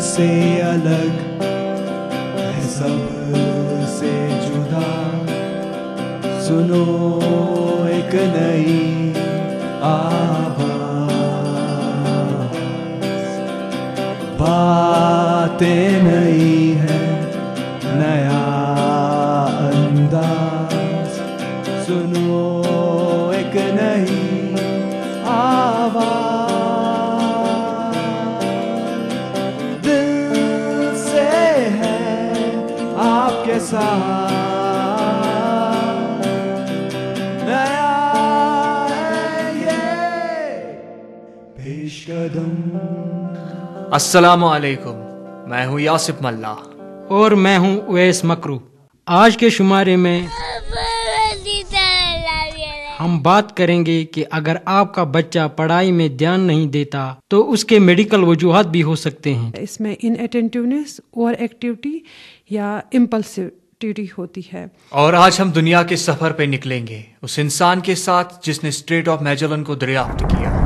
سے الگ ہے سب سے جدا. سنو ایک نئی آواز, باتیں نئی ہیں نیا انداز. سنو ایک نئی آواز, دل سے ہے آپ کے ساتھ نیا ہے یہ پیش قدم. السلام علیکم, میں ہوں یاسف ملا اور میں ہوں اویس مکرو. آج کے شمارے میں ہم بات کریں گے کہ اگر آپ کا بچہ پڑھائی میں دھیان نہیں دیتا تو اس کے میڈیکل وجوہات بھی ہو سکتے ہیں. اس میں ان اٹینٹیونیس, اوور ایکٹیویٹی یا امپلسیوٹی ہوتی ہے. اور آج ہم دنیا کے سفر پہ نکلیں گے اس انسان کے ساتھ جس نے اسٹریٹ آف میجلن کو دریافت کیا.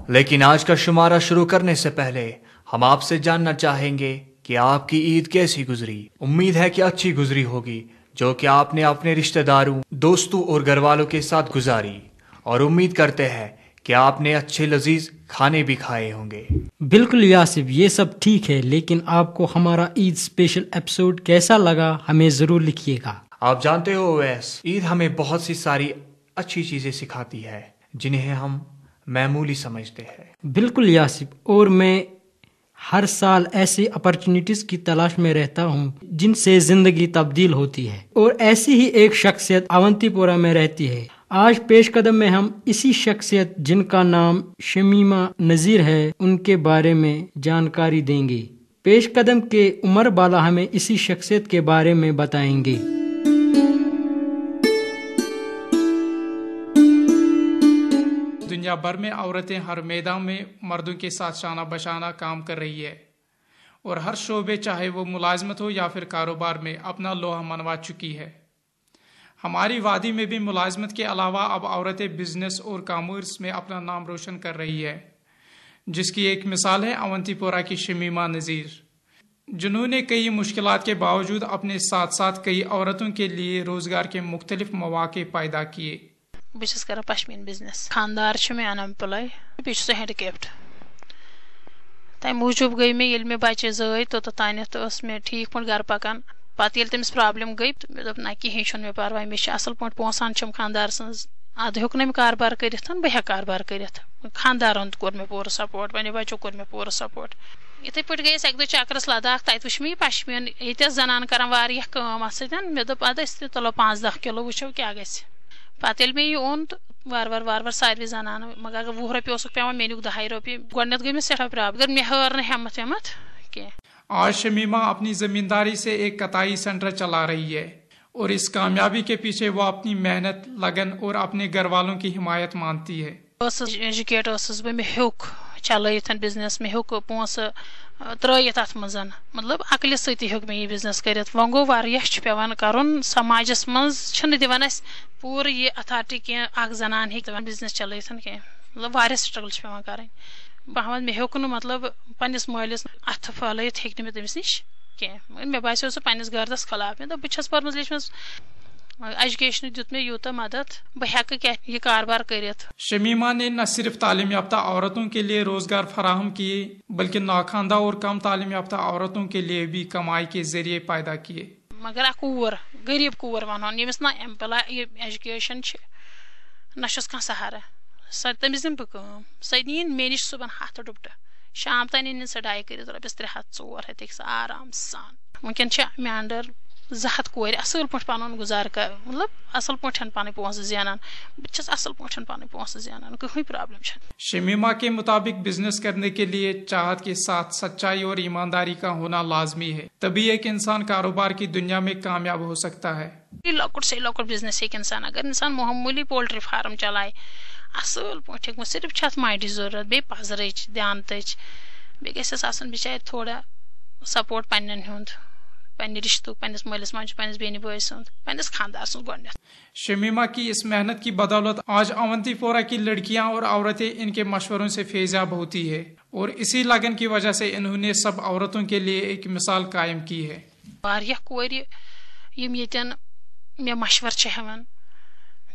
لیکن آج کا شمارہ شروع کرنے سے پہلے ہم آپ سے جاننا چاہیں گے کہ آپ کی عید کیسی گزری. امید ہے کہ اچھی گزری ہوگی, جو کہ آپ نے اپنے رشتہ داروں, دوستوں اور گھر والوں کے ساتھ گزاری, اور امید کرتے ہیں کہ آپ نے اچھے لذیذ کھانے بھی کھائے ہوں گے. بالکل یاسف, یہ سب ٹھیک ہے, لیکن آپ کو ہمارا عید اسپیشل ایپیسوڈ کیسا لگا ہمیں ضرور لکھیے گا. آپ جانتے ہو اویس, عید ہمیں بہت سی ساری اچھی چیزیں سکھاتی ہے جنہیں ہم معمولی سمجھتے ہیں. بالکل یاسف, اور میں ہر سال ایسی اپرچونیٹیز کی تلاش میں رہتا ہوں جن سے زندگی تبدیل ہوتی ہے, اور ایسی ہی ایک شخصیت اونتی پورہ میں رہتی ہے. آج پیش قدم میں ہم اسی شخصیت جن کا نام شمیمہ نذیر ہے ان کے بارے میں جانکاری دیں گے. پیش قدم کے عمر بالا ہمیں اسی شخصیت کے بارے میں بتائیں گے. دنیا بھر میں عورتیں ہر میدان میں مردوں کے ساتھ شانہ بشانہ کام کر رہی ہے, اور ہر شعبے چاہے وہ ملازمت ہو یا پھر کاروبار میں اپنا لوہا منوا چکی ہے. ہماری وادی میں بھی ملازمت کے علاوہ اب عورتیں بزنس اور کامرس میں اپنا نام روشن کر رہی ہے, جس کی ایک مثال ہے اونتی پورہ کی شمیمہ نذیر, جنہوں نے کئی مشکلات کے باوجود اپنے ساتھ ساتھ کئی عورتوں کے لیے روزگار کے مختلف مواقع پیدا کیے. بس کران پشمین بزنس, خاندار میں ان ایمپلاے, بیس ہینڈکیپڈ. تمہ موجوب گئی میں یل میں بچے زائی توتانیتھ میں ٹھیک پہ گھر پکان. پتہ یل تمس پرابلم گئی مے دپ نہ کہین چھ مے پرواے, مے اصل پہ پونسان چھم خاندار سنز, اد ہیوک نم کاربار کرتھ بہ ہیک کاربار کرتھ. خاندارن کور مے پورٕ سپورٹ, پنہ بچو کور مے پورٕ سپورٹ. اتھے پٲٹھۍ گٔیس اکہِ دۄہ چکرس لداخ, تتہِ وٕچھ مےٚ یہِ پشمیٖن, ییٚتہِ ٲس زنان کران واریاہ کٲم اتھ سۭتۍ. مےٚ دوٚپ ادٕ أسۍ تہِ تُلو 5-10 کِلوٗ وٕچھو کیٛاہ گژھِ. پتہٕ ییٚلہِ مےٚ یہِ اوٚن تہٕ وار ساروی زنان, مگر اگر 20 رۄپیہِ اوسُکھ پیوان مےٚ نیُک 10 رۄپیہِ. گۄڈنیتھ گٔے مےٚ سٮ۪ٹھاہ پرابلم, مگر مےٚ ہٲر نہٕ ہٮ۪مت کینٛہہ. آج شمیمہ اپنی زمینداری سے ایک کتائی سینٹر چلا رہی ہے, اور اس کامیابی کے پیچھے وہ اپنی محنت, لگن اور اپنے گھر والوں کی حمایت مانتی ہے. ایجوکیٹ ٲسٕس بہٕ, مےٚ ہیوٚک چلٲیِتھ بزنس, مےٚ ہیوٚک پونٛسہٕ ترٲیِتھ اتھ منٛز, مطلب عقلہِ سۭتی ہیوٚک مےٚ یہِ بزنس کٔرِتھ. وۄنۍ گوٚو واریاہ چھُ پیوان کرُن, سماجس منٛز چھِنہٕ دِوان اسہِ پوٗرٕ یہِ اتھارٹی کینٛہہ اکھ زنان ہیٚکہِ بزنس چلٲیِتھ کینٛہہ, مطلب واریاہ سٹرگل چھِ پیوان کرٕنۍ. پہمتھ مےٚ ہیوٚک نہٕ مطلب پننس مٲلِس اتھٕ پھٲلٲیِتھ ہیٚکہِ نہٕ مےٚ تٔمِس نِش کینٛہہ. مےٚ باسیو سُہ پننس گردس خلاف. مےٚ دوٚپ بہٕ چھس پٔرمٕژ لیٖچھمٕژ, ایجوکیشن دیُت مےٚ یوٗتاہ مدد, بہٕ ہیٚکہٕ کینٛہہ یہِ کاربار کٔرِتھ. شمیمہ نے نہ صرف تعلیم یافتہ عورتوں کے لیے روزگار فراہم کیے, بلکہ ناخواندہ اور کم تعلیم یافتہ عورتوں کے لیے بھی کمائی کے ذریعے پیدا کیے. مگر اکھ کوٗر, غریٖب کوٗر ونہون, ییٚمِس نہ ایمپلاے ایجوکیشن چھِ, نہ چھُس کانٛہہ سہارٕ, سۄ تٔمِس دِمہٕ بہٕ کٲم. سۄ نِیِن مےٚ نِش صُبحن 100 ڈُپٹہٕ, شام تام أنِن سۄ ڈاے کٔرِتھ رۄپیس 300-400 ہیٚکہِ سۄ آرام سان. وٕنکیٚن چھِ مےٚ انڈر 200 کورِ اصل پٲٹھۍ پنُن گُزارٕ مطلب اصل پٲٹھۍ پنٕنۍ پونٛسہٕ زینان. بہٕ چھس اصل پٲٹھۍ پنٕنۍ پونٛسہٕ زینان, کٕہٕنۍ پرابلم چھنہٕ. شمیمہ کے مطابق بزنس کرنے کے لیے چاہت کے ساتھ سچائی اور ایمانداری کا ہونا لازمی ہے, تبھی ایک انسان کاروبار کی دنیا میں کامیاب ہو سکتا ہے. لۄکُٹ سے لۄکُٹ بزنس ہیٚکہِ انسان, اگر انسان معموٗلی پولٹری فارم چلایہِ اصل پٲٹھۍ ہیٚکہِ, صرف چھِ اتھ ماٹِچ ضروٗرت, بیٚیہِ پزرٕچ, دیانتٕچ, بیٚیہِ گژھٮ۪س آسُن بِچارِ تھوڑا سپورٹ پننٮ۪ن ہُنٛد, پنہ رشتہ پنس مالس ماجہ پنس بیٚنہِ بٲے سُنٛد پنس خاندار سُنٛد گۄڈنیٚتھ. شمیمہ کی اس محنت کی بدولت آج اونتی پورہ کی لڑکیاں اور عورتیں ان کے مشوروں سے فیضیاب ہوتی ہے اور اسی لگن کی وجہ سے انہوں نے سب عورتوں کے لیے ایک مثال قائم کی ہے. واریاہ کورِ یم ییٚتٮ۪ن مےٚ مشور چھِ ہٮ۪وان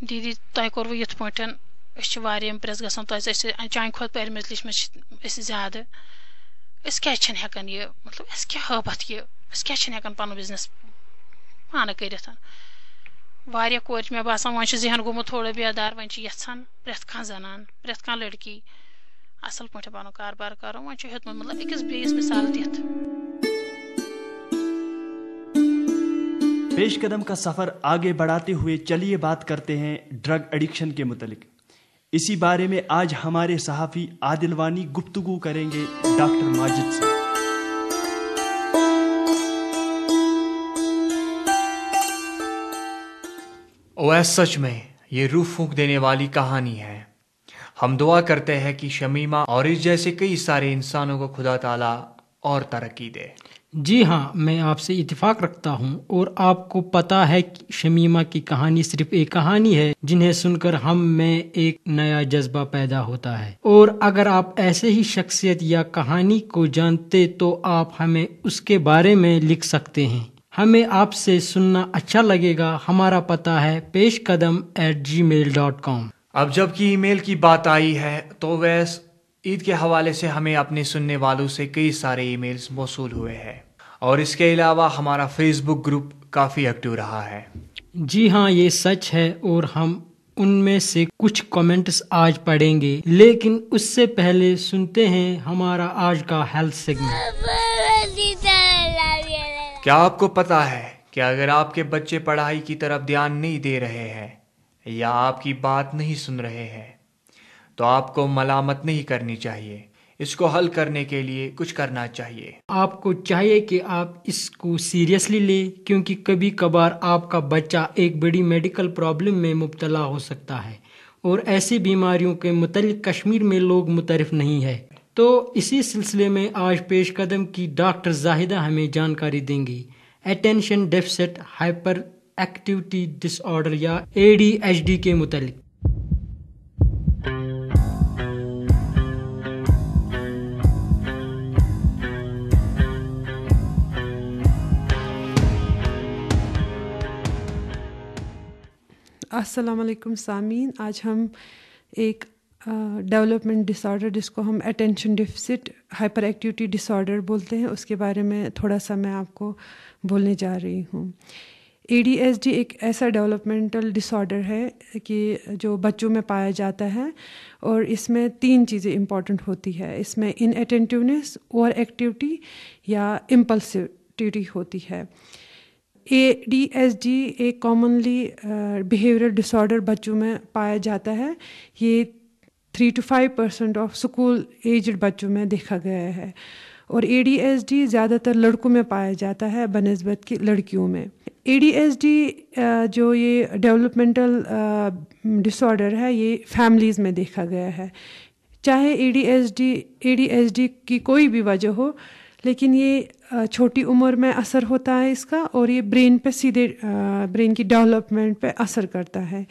دیدی تۄہہِ کوٚروٕ یِتھ پٲٹھۍ أسۍ چھِ واریاہ اِمپرٛٮ۪س گژھان تۄہہِ أسۍ چانہِ کھۄتہٕ پٔرمٕژ لیچھمٕژ چھِ أسۍ زیادٕ أسۍ کیٛازِ چھِنہٕ ہٮ۪کان یہِ مطلب اَسہِ کیٛاہ ہٲبتھ یہِ أسۍ کیٛازِ چھِنہٕ ہٮ۪کان پنُن بِزنس پانہٕ کٔرِتھ. واریاہ کورِ چھِ مےٚ باسان وۄنۍ چھُ ذہن گوٚمُت تھوڑا بیدار وۄنۍ چھِ یژھان پرٛٮ۪تھ کانٛہہ زنان پرٛٮ۪تھ کانٛہہ لڑکی اصل پٲٹھۍ پنُن کاربار کرُن. وۄنۍ چھُ ہیوٚتمُت مطلب أکِس بیٚیِس مثال دِتھ. پیش قدم کا سفر آگے بڑھاتے ہوئے چلیے بات کرتے ہیں ڈرگ ایڈکشن کے متعلق. اسی بارے میں آج ہمارے صحافی عادل وانی گفتگو کریں گے ڈاکٹر ماجد سے. اویس سچ میں یہ روح پھونک دینے والی کہانی ہے. ہم دعا کرتے ہیں کہ شمیمہ اور اس جیسے کئی سارے انسانوں کو خدا تعالیٰ اور ترقی دے. جی ہاں، میں آپ سے اتفاق رکھتا ہوں اور آپ کو پتہ ہے کہ شمیمہ کی کہانی صرف ایک کہانی ہے جنہیں سن کر ہم میں ایک نیا جذبہ پیدا ہوتا ہے. اور اگر آپ ایسے ہی شخصیت یا کہانی کو جانتے تو آپ ہمیں اس کے بارے میں لکھ سکتے ہیں. ہمیں آپ سے سننا اچھا لگے گا. ہمارا پتہ ہے peshqadam@gmail.com. اب جب کہ ای میل کی بات آئی ہے تو ویس عید کے حوالے سے ہمیں اپنے سننے والوں سے کئی سارے ای میلز موصول ہوئے ہیں اور اس کے علاوہ ہمارا فیس بک گروپ کافی ایکٹیو رہا ہے. جی ہاں، یہ سچ ہے اور ہم ان میں سے کچھ کمنٹس آج پڑھیں گے، لیکن اس سے پہلے سنتے ہیں ہمارا آج کا ہیلتھ سیگمنٹ. کیا آپ کو پتا ہے کہ اگر آپ کے بچے پڑھائی کی طرف دھیان نہیں دے رہے ہیں یا آپ کی بات نہیں سن رہے ہیں تو آپ کو ملامت نہیں کرنی چاہیے. اس کو حل کرنے کے لیے کچھ کرنا چاہیے. آپ کو چاہیے کہ آپ اس کو سیریسلی لیں، کیونکہ کبھی کبھار آپ کا بچہ ایک بڑی میڈیکل پرابلم میں مبتلا ہو سکتا ہے اور ایسی بیماریوں کے متعلق کشمیر میں لوگ متعارف نہیں ہے. تو اسی سلسلے میں آج پیش قدم کی ڈاکٹر زاہدہ ہمیں جانکاری دیں گی اٹینشن ڈیفیسٹ ہائپر ایکٹیویٹی ڈس آرڈر یا ADHD کے متعلق. السلام علیکم سامعین. آج ہم ایک ڈیولپمنٹ ڈس آرڈر جس کو ہم اٹینشن ڈیفیسٹ ہائپر ایکٹیویٹی ڈس آرڈر بولتے ہیں اس کے بارے میں تھوڑا سا میں آپ کو بولنے جا رہی ہوں. ADHD ایک ایسا ڈیولپمنٹل ڈس آرڈر ہے کہ جو بچوں میں پایا جاتا ہے اور اس میں 3 چیزیں امپورٹنٹ ہوتی ہے. اس میں ان اٹینٹیونیس، اوور ایکٹیویٹی یا امپلسیوٹی ہوتی ہے. ADHD ایک کامنلی بیہیورل ڈس آرڈر بچوں میں پایا جاتا ہے. یہ 3 to 5% آف اسکول ایجڈ بچوں میں دیکھا گیا ہے اور ADHD زیادہ تر لڑکوں میں پایا جاتا ہے بنسبت کی لڑکیوں میں. ADHD جو یہ ڈیولپمنٹل ڈس آرڈر ہے یہ فیملیز میں دیکھا گیا ہے. چاہے ADHD کی کوئی بھی وجہ ہو لیکن یہ چھوٹی عمر میں اثر ہوتا ہے اس کا اور یہ برین پہ سیدھے برین کی ڈیولپمنٹ پہ اثر کرتا ہے.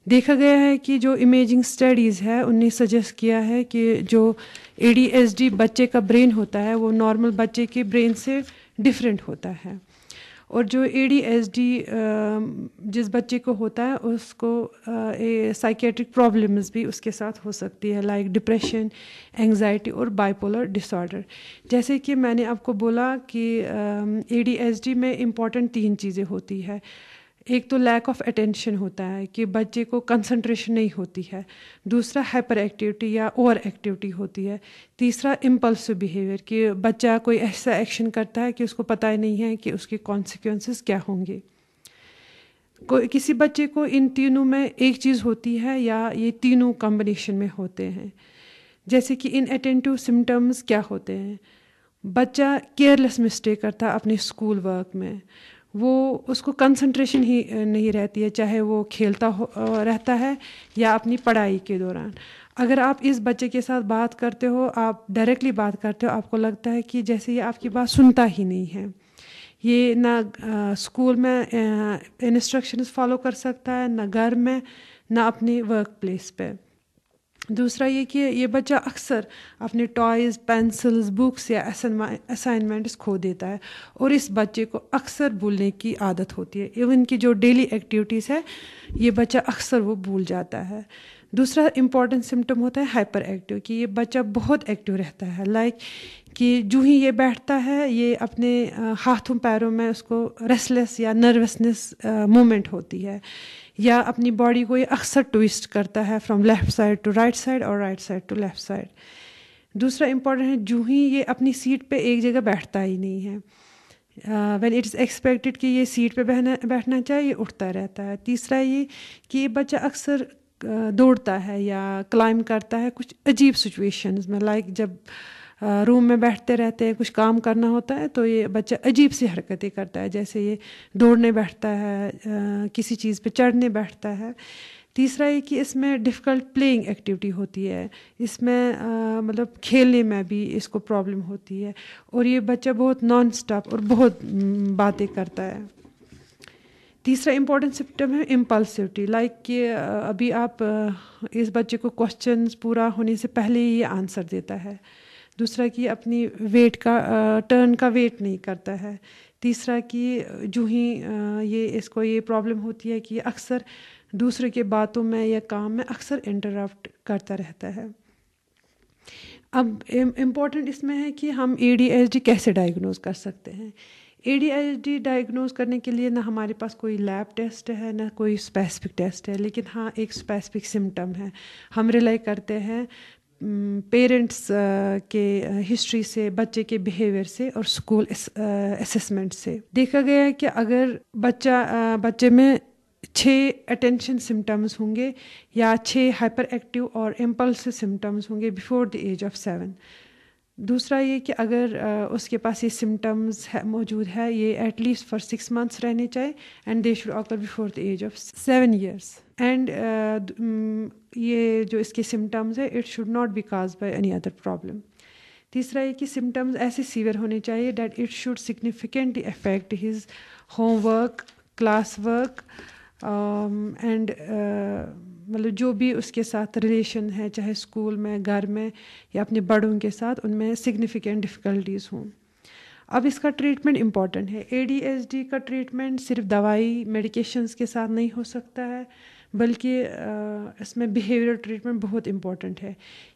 دیکھا گیا ہے کہ جو امیجنگ اسٹڈیز ہے ان نے سجیسٹ کیا ہے کہ جو ADHD بچے کا برین ہوتا ہے وہ نارمل بچے کے برین سے ڈفرینٹ ہوتا ہے اور جو ADHD جس بچے کو ہوتا ہے اس کو سائکیٹرک پرابلمز بھی اس کے ساتھ ہو سکتی ہے لائک ڈپریشن، اینگزائٹی اور بائیپولر ڈس آرڈر. جیسے کہ میں نے آپ کو بولا کہ ADHD میں امپورٹنٹ 3 چیزیں ہوتی ہے. ایک تو لیک آف اٹینشن ہوتا ہے کہ بچے کو کنسنٹریشن نہیں ہوتی ہے. دوسرا ہائپر ایکٹیویٹی یا اوور ایکٹیویٹی ہوتی ہے. تیسرا امپلسو بیہیویئر کہ بچہ کوئی ایسا ایکشن کرتا ہے کہ اس کو پتہ ہی نہیں ہے کہ اس کے کانسیکوینسز کیا ہوں گے. کسی بچے کو ان تینوں میں ایک چیز ہوتی ہے یا یہ تینوں کمبینیشن میں ہوتے ہیں. جیسے کہ ان اٹینٹیو سمٹمز کیا ہوتے ہیں؟ بچہ کیئرلیس مسٹیک کرتا ہے اپنے اسکول ورک میں، وہ اس کو کنسنٹریشن ہی نہیں رہتی ہے چاہے وہ کھیلتا رہتا ہے یا اپنی پڑھائی کے دوران. اگر آپ اس بچے کے ساتھ بات کرتے ہو، آپ ڈائریکٹلی بات کرتے ہو، آپ کو لگتا ہے کہ جیسے یہ آپ کی بات سنتا ہی نہیں ہے. یہ نہ اسکول میں انسٹرکشنز فالو کر سکتا ہے، نہ گھر میں، نہ اپنے ورک پلیس پہ. دوسرا یہ کہ یہ بچہ اکثر اپنے ٹوائز، پینسلز، بکس یا اسائنمنٹس کھو دیتا ہے، اور اس بچے کو اکثر بھولنے کی عادت ہوتی ہے. ایون کی جو ڈیلی ایکٹیویٹیز ہے یہ بچہ اکثر وہ بھول جاتا ہے. دوسرا امپورٹنٹ سمٹم ہوتا ہے ہائپر ایکٹیو، کہ یہ بچہ بہت ایکٹیو رہتا ہے. لائک کہ جو ہی یہ بیٹھتا ہے یہ اپنے ہاتھوں پیروں میں اس کو ریسٹلیس یا نروسنس مومنٹ ہوتی ہے، یا اپنی باڈی کو یہ اکثر ٹویسٹ کرتا ہے from left side to right side اور right side to left side. دوسرا امپورٹنٹ ہے جو ہی یہ اپنی سیٹ پہ ایک جگہ بیٹھتا ہی نہیں ہے. وین اٹ از ایکسپیکٹڈ کہ یہ سیٹ پہ بیٹھنا چاہے یہ اٹھتا رہتا ہے. تیسرا یہ کہ یہ بچہ اکثر دوڑتا ہے یا کلائم کرتا ہے کچھ عجیب سچویشنز میں. لائک جب روم میں بیٹھتے رہتے ہیں، کچھ کام کرنا ہوتا ہے تو یہ بچہ عجیب سی حرکتیں کرتا ہے، جیسے یہ دوڑنے بیٹھتا ہے، کسی چیز پہ چڑھنے بیٹھتا ہے. تیسرا یہ کہ اس میں ڈیفیکلٹ پلینگ ایکٹیویٹی ہوتی ہے، اس میں مطلب کھیلنے میں بھی اس کو پرابلم ہوتی ہے، اور یہ بچہ بہت نان اسٹاپ اور بہت باتیں کرتا ہے. تیسرا امپورٹنٹ سمپٹم ہے امپلسیوٹی. لائک کہ ابھی آپ اس بچے کو کوشچنز پورا ہونے سے پہلے ہی یہ آنسر دیتا ہے. دوسرا کہ اپنی ویٹ کا ٹرن کا ویٹ نہیں کرتا ہے. تیسرا کہ جو ہی یہ اس کو یہ پرابلم ہوتی ہے کہ یہ اکثر دوسرے کے باتوں میں یا کام میں اکثر انٹرپٹ کرتا رہتا ہے. اب امپورٹنٹ اس میں ہے کہ ہم ADHD کیسے ڈائگنوز کر سکتے ہیں. ADHD ڈائگنوز کرنے کے لیے نہ ہمارے پاس کوئی لیب ٹیسٹ ہے، نہ کوئی اسپیسیفک ٹیسٹ ہے، لیکن ہاں ایک اسپیسیفک سمٹم ہے. ہم ریلائی کرتے ہیں پیرنٹس کے ہسٹری سے، بچے کے بیہیویئر سے، اور اسکول اسیسمنٹ سے. دیکھا گیا ہے کہ اگر بچے میں 6 اٹینشن سمٹمز ہوں گے یا 6 ہائپر ایکٹیو اور امپلسو سمٹمز ہوں گے بیفور دی ایج آف 7. دوسرا یہ کہ اگر اس کے پاس یہ سمٹمز موجود ہے، یہ ایٹ لیسٹ فار 6 months رہنے چاہیے، and they should occur before the age of 7 years. And یہ جو اس کے سمٹمز ہے it should not be cause by any other problem. تیسرا یہ کہ سمٹمز ایسے سیویئر ہونے چاہیے that it should significantly affect his homework, classwork, and مطلب جو بھی اس کے ساتھ ریلیشن ہے، چاہے اسکول میں، گھر میں، یا اپنے بڑوں کے ساتھ، ان میں سگنیفیکنٹ ڈفیکلٹیز ہوں. اب اس کا ٹریٹمنٹ امپورٹنٹ ہے. ADHD کا ٹریٹمنٹ صرف دوائی میڈیکیشنز کے ساتھ نہیں ہو سکتا ہے، بلکہ اس میں بیہیویئر ٹریٹمنٹ بہت امپورٹنٹ ہے.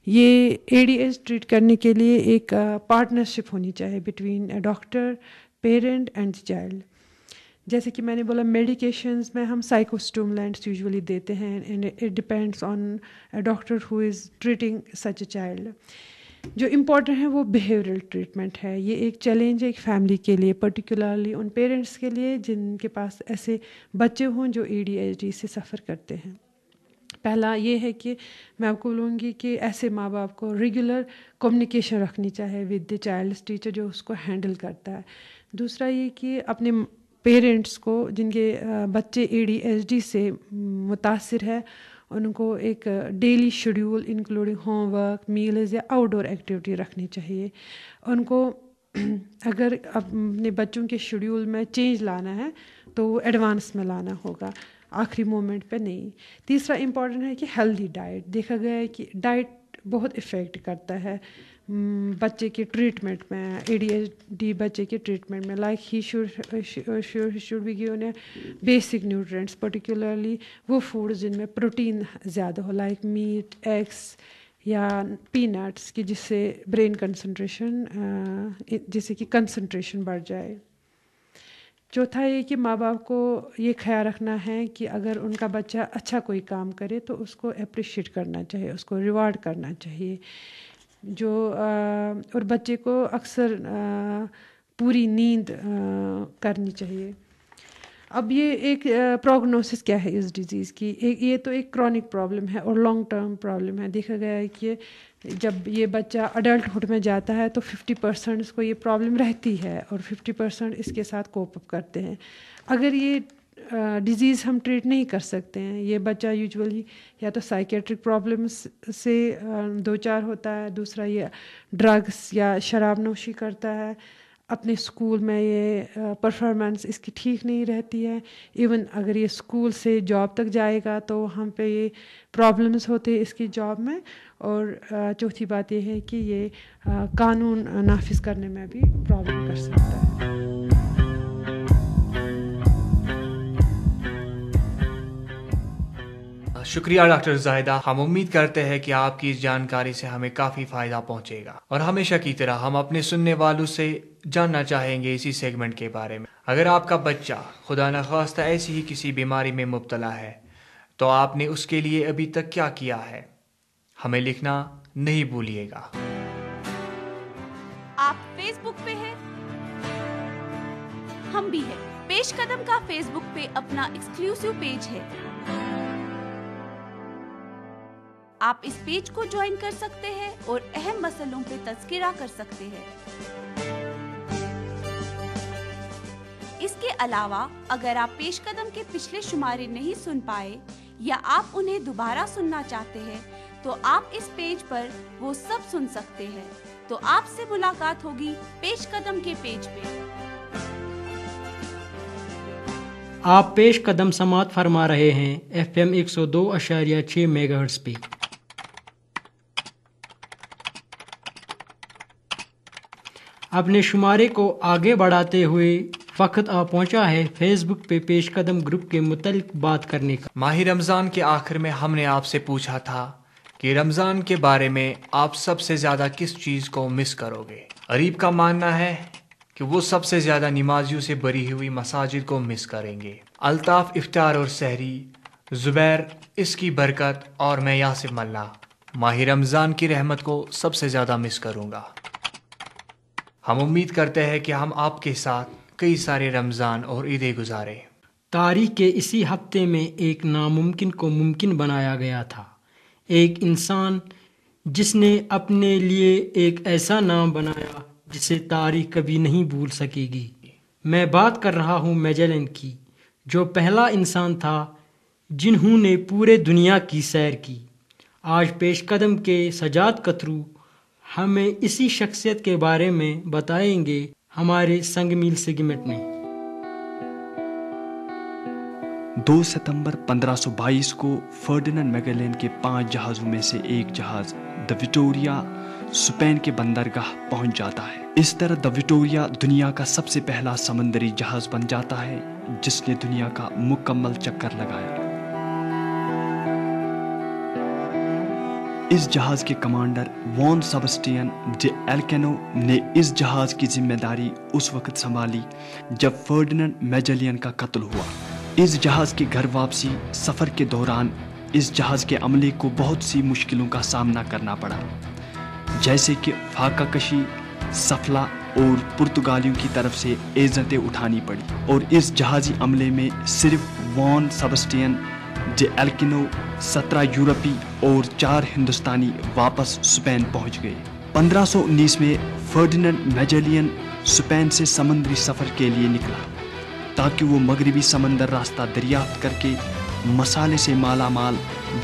یہ ADHD ٹریٹ کرنے کے لیے ایک پارٹنرشپ ہونی چاہیے between doctor, parent and child. جیسے کہ میں نے بولا میڈیکیشنز میں ہم سائیکوسٹیمولینٹس یوزولی دیتے ہیں، and it depends on a doctor who is treating such a child. جو امپورٹنٹ ہے وہ بیہیورل ٹریٹمنٹ ہے. یہ ایک چیلنج ہے ایک فیملی کے لیے، پرٹیکولرلی ان پیرنٹس کے لیے جن کے پاس ایسے بچے ہوں جو ADHD سے سفر کرتے ہیں. پہلا یہ ہے کہ میں آپ کو بولوں گی کہ ایسے ماں باپ کو ریگولر کمیونیکیشن رکھنی چاہیے ود دی چائلڈس ٹیچر جو اس کو ہینڈل کرتا ہے. دوسرا یہ کہ اپنے پیرنٹس کو جن کے بچے ADHD سے متاثر ہے ان کو ایک daily schedule including homework, meals یا آؤٹ ڈور ایکٹیویٹی رکھنی چاہیے. ان کو اگر اپنے بچوں کے شیڈیول میں چینج لانا ہے تو وہ ایڈوانس میں لانا ہوگا، آخری مومنٹ پہ نہیں. تیسرا امپورٹنٹ ہے کہ ہیلدی ڈائٹ. دیکھا گیا ہے کہ ڈائٹ بہت افیکٹ کرتا ہے بچے کے ٹریٹمنٹ میں، ADHD بچے کے ٹریٹمنٹ میں. Like he should be given a basic nutrients, particularly وہ فوڈ جن میں پروٹین زیادہ ہو، لائک میٹ، ایگس یا پی نٹس، کہ جس سے برین کنسنٹریشن جس سے کہ کنسنٹریشن بڑھ جائے. چوتھا یہ کہ ماں باپ کو یہ خیال رکھنا ہے کہ اگر ان کا بچہ اچھا کوئی کام کرے تو اس کو اپریشیٹ کرنا چاہیے، اس کو ریوارڈ کرنا چاہیے. اور بچے کو اکثر پوری نیند کرنی چاہیے. اب یہ ایک پروگنوسس کیا ہے اس ڈیزیز کی؟ یہ تو ایک کرونک پرابلم ہے اور لانگ ٹرم پرابلم ہے. دیکھا گیا ہے کہ جب یہ بچہ اڈلٹہڈ میں جاتا ہے تو 50% اس کو یہ پرابلم رہتی ہے اور 50% اس کے ساتھ کوپ اپ کرتے ہیں. اگر یہ ڈیزیز ہم ٹریٹ نہیں کر سکتے ہیں، یہ بچہ یوزولی یا تو سائیکیٹرک پرابلمس سے دو چار ہوتا ہے، دوسرا یہ ڈرگس یا شراب نوشی کرتا ہے. اپنے اسکول میں یہ پرفارمنس اس کی ٹھیک نہیں رہتی ہے. ایون اگر یہ اسکول سے جاب تک جائے گا تو وہاں پہ یہ پرابلمس ہوتے ہیں اس کی جاب میں. اور چوتھی بات یہ ہے کہ یہ قانون نافذ کرنے میں بھی پرابلم کر سکتا ہے. شکریہ ڈاکٹر زاہدہ. ہم امید کرتے ہیں کہ آپ کی اس جانکاری سے ہمیں کافی فائدہ پہنچے گا، اور ہمیشہ کی طرح ہم اپنے سننے والوں سے جاننا چاہیں گے اسی سیگمنٹ کے بارے میں. اگر آپ کا بچہ خدا نخواستہ ایسی ہی کسی بیماری میں مبتلا ہے تو آپ نے اس کے لیے ابھی تک کیا کیا ہے، ہمیں لکھنا نہیں بھولیے گا. آپ فیس بک پہ ہیں، ہم بھی ہیں. پیش قدم کا فیس بک پہ اپنا ایکسکلوسیو پیج ہے. آپ اس پیج کو جوائن کر سکتے ہیں اور اہم مسئلوں پہ تذکرہ کر سکتے ہیں. اس کے علاوہ اگر آپ پیش قدم کے پچھلے شمارے نہیں سن پائے یا آپ انہیں دوبارہ سننا چاہتے ہیں تو آپ اس پیج پر وہ سب سن سکتے ہیں. تو آپ سے ملاقات ہوگی پیش قدم کے پیج پہ. آپ پیش قدم سماعت فرما رہے ہیں FM 102.6 میگا ہرٹز پہ. اپنے شمارے کو آگے بڑھاتے ہوئے وقت آ پہنچا ہے فیس بک پہ پیش قدم گروپ کے متعلق بات کرنے کا. ماہ رمضان کے آخر میں ہم نے آپ سے پوچھا تھا کہ رمضان کے بارے میں آپ سب سے زیادہ کس چیز کو مس کرو گے. غریب کا ماننا ہے کہ وہ سب سے زیادہ نمازیوں سے بھری ہوئی مساجد کو مس کریں گے. الطاف افطار اور سحری، زبیر اس کی برکت، اور میں یاسر ملا ماہ رمضان کی رحمت کو سب سے زیادہ مس کروں گا. ہم امید کرتے ہیں کہ ہم آپ کے ساتھ کئی سارے رمضان اور عیدیں گزاریں. تاریخ کے اسی ہفتے میں ایک ناممکن کو ممکن بنایا گیا تھا. ایک انسان جس نے اپنے لیے ایک ایسا نام بنایا جسے تاریخ کبھی نہیں بھول سکے گی. میں بات کر رہا ہوں میجلن کی، جو پہلا انسان تھا جنہوں نے پورے دنیا کی سیر کی. آج پیش قدم کے سجاد کترو ہمیں اسی شخصیت کے بارے میں بتائیں گے ہمارے سنگ میل سیگمنٹ میں. 2 ستمبر 1522 کو فرڈیننڈ میگلین کے 5 جہازوں میں سے ایک جہاز دی وکٹوریا اسپین کے بندرگاہ پہنچ جاتا ہے. اس طرح دی وکٹوریا دنیا کا سب سے پہلا سمندری جہاز بن جاتا ہے جس نے دنیا کا مکمل چکر لگایا. اس جہاز کے کمانڈر وان سبسٹین ڈی ایلکینو نے اس جہاز کی ذمہ داری اس وقت سنبھالی جب فرڈیننڈ میجلین کا قتل ہوا. اس جہاز کی گھر واپسی سفر کے دوران اس جہاز کے عملے کو بہت سی مشکلوں کا سامنا کرنا پڑا، جیسے کہ فاقہ کشی، سفلہ اور پرتگالیوں کی طرف سے عزتیں اٹھانی پڑی. اور اس جہازی عملے میں صرف وان سبسٹین ڈی ایلکینو، 17 یورپی اور 4 ہندوستانی واپس اسپین پہنچ گئے. 1519 میں فرڈیننڈ میجلین اسپین سے سمندری سفر کے لیے نکلا تاکہ وہ مغربی سمندر راستہ دریافت کر کے مسالے سے مالا مال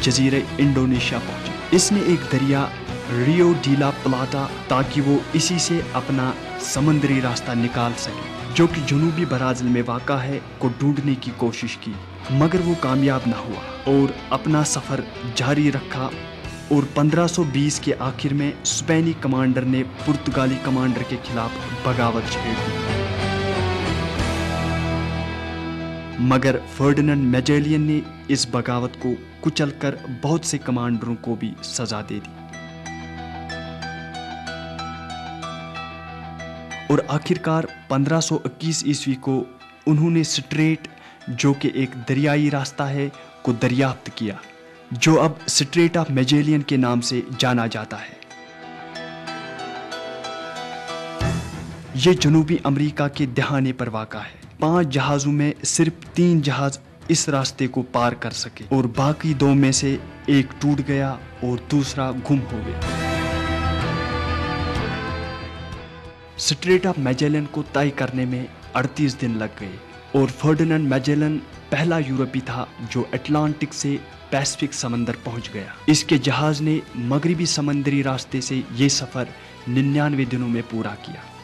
جزیرے انڈونیشیا پہنچے. اس نے ایک دریا ریو ڈی لا پلاٹا تاکہ وہ اسی سے اپنا سمندری راستہ نکال سکے جو کہ جنوبی برازیل میں واقع ہے کو ڈھونڈنے کی کوشش کی، مگر وہ کامیاب نہ ہوا اور اپنا سفر جاری رکھا. اور 1520 کے آخر میں اسپینی کمانڈر نے پرتگالی کمانڈر کے خلاف بغاوت چھیڑ دی، مگر فرڈیننڈ میجلین نے اس بغاوت کو کچل کر بہت سے کمانڈروں کو بھی سزا دے دی. اور آخرکار 1521 عیسوی کو انہوں نے سٹریٹ، جو کہ ایک دریائی راستہ ہے، کو دریافت کیا جو اب سٹریٹ آف میجلین کے نام سے جانا جاتا ہے. یہ جنوبی امریکہ کے دہانے پر واقع ہے. 5 جہازوں میں صرف 3 جہاز اس راستے کو پار کر سکے اور باقی 2 میں سے ایک ٹوٹ گیا اور دوسرا گم ہو گیا. سٹریٹ آف میجلین کو طے کرنے میں 38 دن لگ گئے اور فرڈیننڈ میجلین پہلا یورپی تھا جو اٹلانٹک سے پیسفک سمندر پہنچ گیا. اس کے جہاز نے مغربی سمندری راستے سے یہ سفر 99 دنوں میں پورا کیا.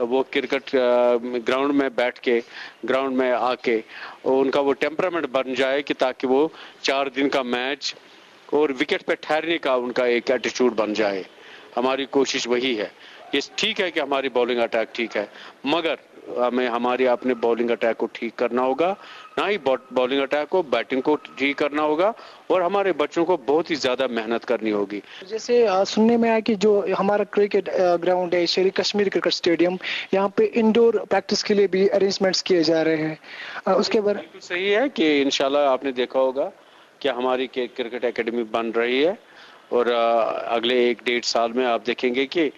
وہ کرکٹ گراؤنڈ میں بیٹھ کے گراؤنڈ میں آ کے ان کا وہ ٹیمپرامنٹ بن جائے کہ تاکہ وہ 4 دن کا میچ اور وکٹ پہ ٹھہرنے کا ان کا ایک ایٹیٹیوڈ بن جائے. ہماری کوشش وہی ہے. یہ ٹھیک ہے کہ ہماری بالنگ اٹیک ٹھیک ہے, مگر ہمیں ہمارے اپنے بالنگ اٹیک کو ٹھیک کرنا ہوگا, نہ ہی بالنگ اٹیک کو بیٹنگ کو ٹھیک کرنا ہوگا, اور ہمارے بچوں کو بہت ہی زیادہ محنت کرنی ہوگی. جیسے سننے میں آیا کہ جو ہمارا کرکٹ گراؤنڈ ہے شیری کشمیر کرکٹ اسٹیڈیم, یہاں پہ انڈور پریکٹس کے لیے بھی ارینجمنٹس کیے جا رہے ہیں, اس کے بارے بالکل صحیح ہے کہ انشاءاللہ آپ نے دیکھا ہوگا کہ ہماری کرکٹ اکیڈمی بن رہی ہے, اور اگلے 1-1.5 سال میں آپ دیکھیں گے کہ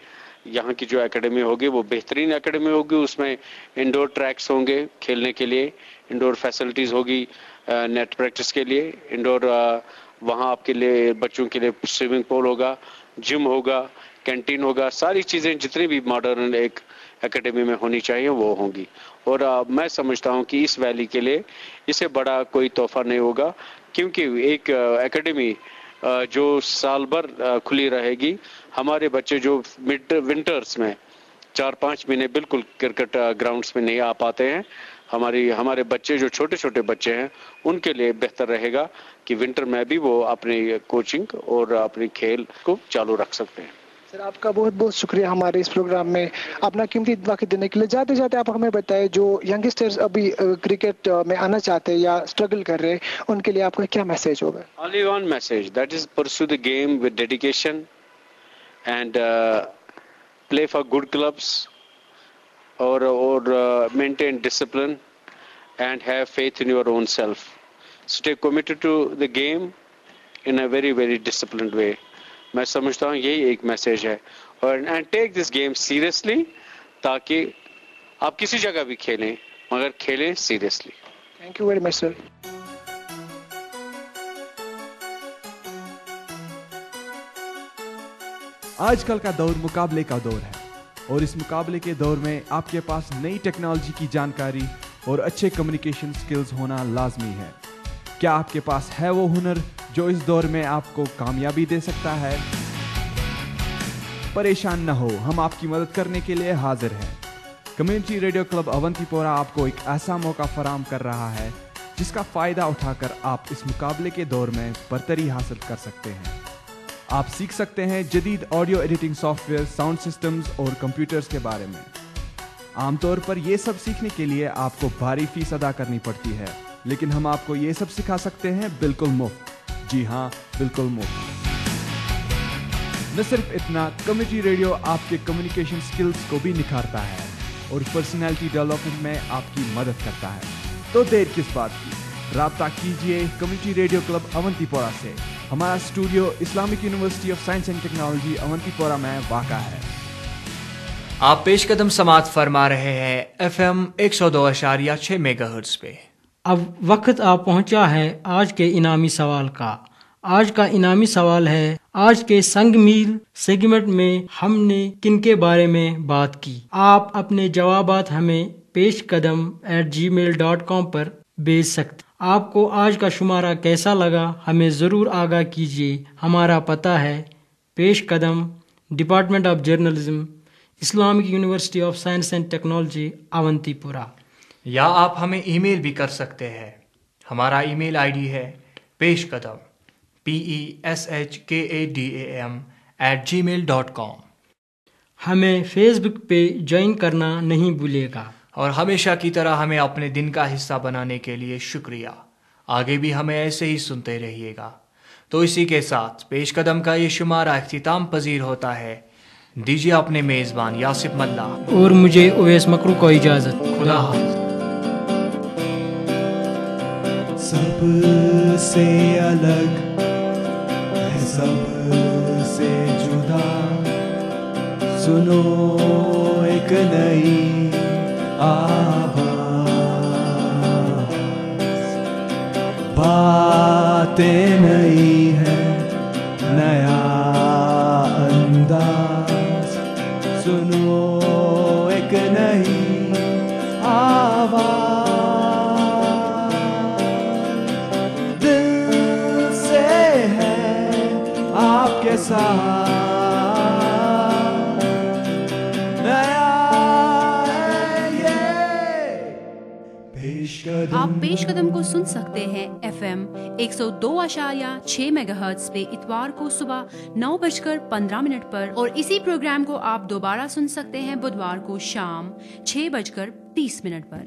یہاں کی جو اکیڈمی ہوگی وہ بہترین اکیڈمی ہوگی. اس میں انڈور ٹریکس ہوں گے کھیلنے کے لیے, انڈور فیسلٹیز ہوگی نیٹ پریکٹس کے لیے, انڈور وہاں آپ کے لیے بچوں کے لیے سوئمنگ پول ہوگا, جم ہوگا, کینٹین ہوگا, ساری چیزیں جتنی بھی ماڈرن ایک اکیڈمی میں ہونی چاہیے وہ ہوں گی. اور میں سمجھتا ہوں کہ اس ویلی کے لیے اسے بڑا کوئی تحفہ نہیں ہوگا, کیونکہ ایک اکیڈمی جو سال بھر کھلی رہے گی, ہمارے بچے جو ونٹرز میں 4-5 مہینے بالکل کرکٹ گراؤنڈز میں نہیں آ پاتے ہیں, ہمارے بچے جو چھوٹے چھوٹے بچے ہیں ان کے لیے بہتر رہے گا کہ ونٹر میں بھی وہ اپنی کوچنگ اور اپنی کھیل کو چالو رکھ سکتے ہیں. سر آپ کا بہت بہت شکریہ ہمارے اس پروگرام میں اپنا قیمتی وقت دینے کے لیے. جاتے جاتے آپ ہمیں بتائیں جو ینگسٹرز ابھی کرکٹ میں آنا چاہتے ہیں یا اسٹرگل کر رہے ہیں, ان کے لیے آپ کا کیا میسج ہوگا؟ Only one message, that is pursue the game with dedication and play for good clubs, or maintain discipline and have faith in your own self. Stay committed to the game in a very very disciplined way. میں سمجھتا ہوں یہی ایک message ہے, اور and take this game seriously, تاکہ آپ کسی جگہ بھی کھیلیں مگر کھیلیں seriously. Thank you very much sir. آج کل کا دور مقابلے کا دور ہے, اور اس مقابلے کے دور میں آپ کے پاس نئی ٹیکنالوجی کی جانکاری اور اچھے کمیونیکیشن سکلز ہونا لازمی ہے. کیا آپ کے پاس ہے وہ ہنر جو اس دور میں آپ کو کامیابی دے سکتا ہے؟ پریشان نہ ہو, ہم آپ کی مدد کرنے کے لیے حاضر ہیں. کمیونٹی ریڈیو کلب اونتی پورہ آپ کو ایک ایسا موقع فراہم کر رہا ہے جس کا فائدہ اٹھا کر آپ اس مقابلے کے دور میں برتری حاصل کر سکتے ہیں. آپ سیکھ سکتے ہیں جدید audio editing soft where, sound systems اور کمپیوٹرز کے بارے میں. عام طور پر یہ سب سیکھنے کے لیے آپ کو بھاری فیس ادا کرنی پڑتی ہے, لیکن ہم آپ کو یہ سب سکھا سکتے ہیں بالکل مفت. جی ہاں, بالکل مفت. نہ صرف اتنا, کمیونٹی ریڈیو آپ کے کمیونیکیشن سکلز کو بھی نکھارتا ہے اور پرسنالٹی ڈیولپمنٹ میں آپ کی مدد کرتا ہے. تو دیر کس بات کی, رابطہ کیجیے کمیونٹی ریڈیو کلب اونتی پورہ سے. ہمارا studio Islamic University of Science and Technology Awantipora میں واقع ہے. آپ پیش قدم سماعت فرما رہے ہیں FM 102.6 میگا ہرٹز پہ. اب وقت آ پہنچا ہے آج کے انعامی سوال کا. آج کا انعامی سوال ہے, آج کے سنگ میل سیگمنٹ میں ہم نے کن کے بارے میں بات کی؟ آپ اپنے جوابات ہمیں پیش قدم@gmail.com پر بھیج سکتے. آپ کو آج کا شمارہ کیسا لگا ہمیں ضرور آگاہ کیجیے. ہمارا پتہ ہے پیش قدم, Department of Journalism, Islamic University of Science and Technology, Awantipora. یا آپ ہمیں ای میل بھی کر سکتے ہیں. ہمارا ای میل آئی ڈی ہے پیش قدم peshkadam@gmail.com. ہمیں فیس بک پہ جوائن کرنا نہیں بھولے گا. اور ہمیشہ کی طرح ہمیں اپنے دن کا حصہ بنانے کے لیے شکریہ. آگے بھی ہمیں ایسے ہی سنتے رہیے گا. تو اسی کے ساتھ پیش قدم کا یہ شمارہ اختتام پذیر ہوتا ہے. دیجیے اپنے میزبان یاسف ملا اور مجھے اویس مکرو کو اجازت. خدا حافظ. سب سے الگ ہے, سب سے جدا, سنو ایک نئی آواز, باتیں نئی ہے, نیا انداز, سنو ایک نئی آواز, دل سے ہے آپ کے ساتھ, نیا آپ پیش قدم کو سن سکتے ہیں FM 102.6 MHz پہ اتوار کو صبح 9:15 پر، اور اسی پروگرام کو آپ دوبارہ سن سکتے ہیں بدوار کو شام 6:30 پر۔